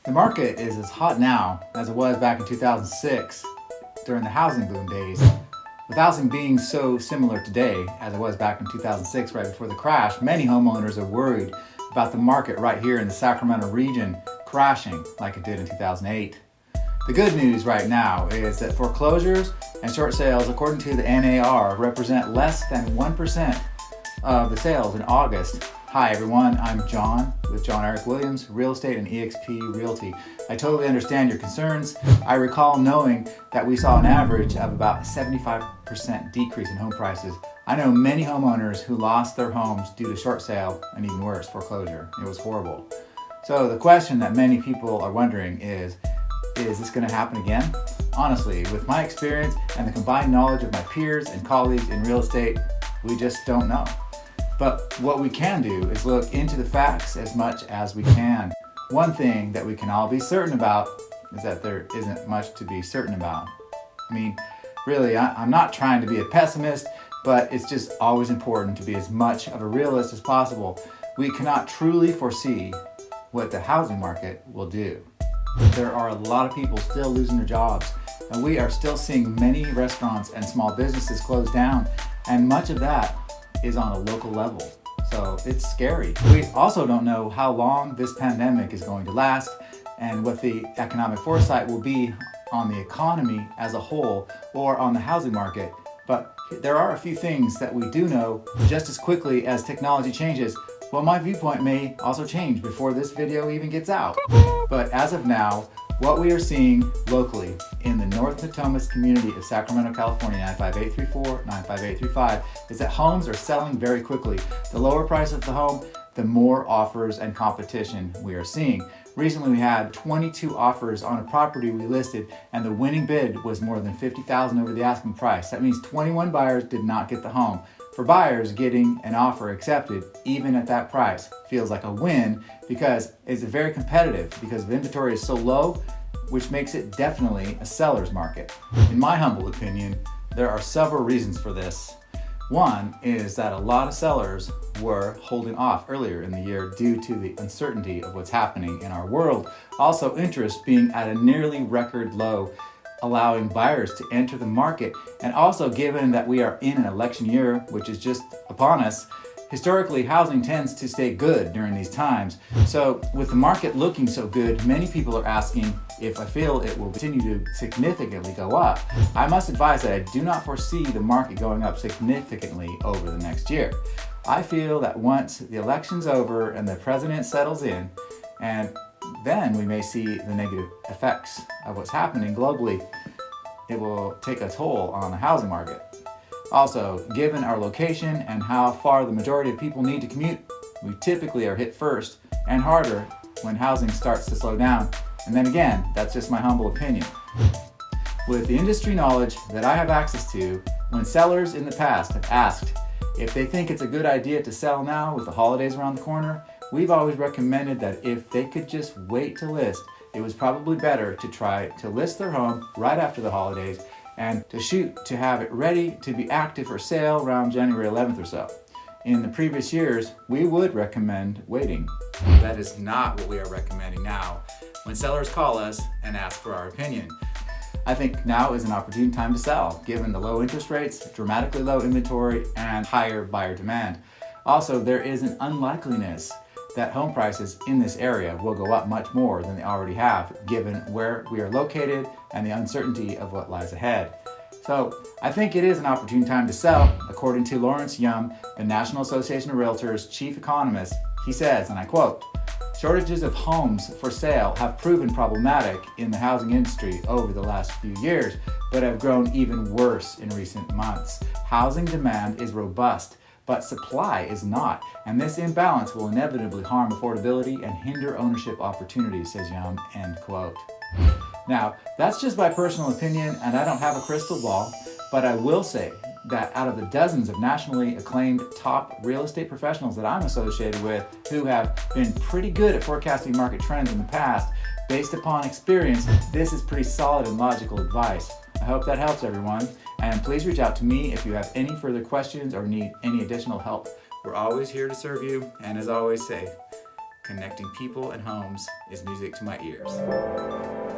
The market is as hot now as it was back in 2006 during the housing boom days. With housing being so similar today as it was back in 2006 right before the crash, many homeowners are worried about the market right here in the Sacramento region crashing like it did in 2008. The good news right now is that foreclosures and short sales, according to the N.A.R, represent less than 1% of the sales in August. Hi everyone, I'm John with John Eric Williams, Real Estate and eXp Realty. I totally understand your concerns. I recall knowing that we saw an average of about 75% decrease in home prices. I know many homeowners who lost their homes due to short sale and even worse, foreclosure. It was horrible. So the question that many people are wondering is this going to happen again? Honestly, with my experience and the combined knowledge of my peers and colleagues in real estate, we just don't know. But what we can do is look into the facts as much as we can. One thing that we can all be certain about is that there isn't much to be certain about. I mean, really, I'm not trying to be a pessimist, but it's just always important to be as much of a realist as possible. We cannot truly foresee what the housing market will do. There are a lot of people still losing their jobs, and we are still seeing many restaurants and small businesses close down, and much of that is on a local level. So it's scary. We also don't know how long this pandemic is going to last and what the economic foresight will be on the economy as a whole or on the housing market. But there are a few things that we do know. Just as quickly as technology changes, well, my viewpoint may also change before this video even gets out. But as of now, what we are seeing locally in the North Natomas community of Sacramento, California, 95834, 95835, is that homes are selling very quickly. The lower price of the home, the more offers and competition we are seeing. Recently, we had 22 offers on a property we listed, and the winning bid was more than $50,000 over the asking price. That means 21 buyers did not get the home. For buyers, getting an offer accepted, even at that price, feels like a win because it's very competitive because the inventory is so low, which makes it definitely a seller's market. In my humble opinion, there are several reasons for this. One is that a lot of sellers were holding off earlier in the year due to the uncertainty of what's happening in our world. Also, interest being at a nearly record low, allowing buyers to enter the market. And also, given that we are in an election year, which is just upon us, historically housing tends to stay good during these times. So with the market looking so good, many people are asking if I feel it will continue to significantly go up. I must advise that I do not foresee the market going up significantly over the next year. I feel that once the election's over and the president settles in, and then we may see the negative effects of what's happening globally, it will take a toll on the housing market. Also, given our location and how far the majority of people need to commute, we typically are hit first and harder when housing starts to slow down. And then again, that's just my humble opinion. With the industry knowledge that I have access to, when sellers in the past have asked if they think it's a good idea to sell now with the holidays around the corner, we've always recommended that if they could just wait to list, it was probably better to try to list their home right after the holidays and to shoot to have it ready to be active for sale around January 11th or so. In the previous years, we would recommend waiting. That is not what we are recommending now when sellers call us and ask for our opinion. I think now is an opportune time to sell, given the low interest rates, dramatically low inventory, and higher buyer demand. Also, there is an unlikeliness that home prices in this area will go up much more than they already have, given where we are located and the uncertainty of what lies ahead. So I think it is an opportune time to sell. According to Lawrence Yum, the National Association of Realtors chief economist, he says, and I quote, "Shortages of homes for sale have proven problematic in the housing industry over the last few years, but have grown even worse in recent months. Housing demand is robust, but supply is not, and this imbalance will inevitably harm affordability and hinder ownership opportunities," says Yum, end quote. Now, that's just my personal opinion, and I don't have a crystal ball, but I will say that out of the dozens of nationally acclaimed top real estate professionals that I'm associated with who have been pretty good at forecasting market trends in the past, based upon experience, this is pretty solid and logical advice. I hope that helps everyone, and please reach out to me if you have any further questions or need any additional help. We're always here to serve you, and as always say, Connecting people and homes is music to my ears.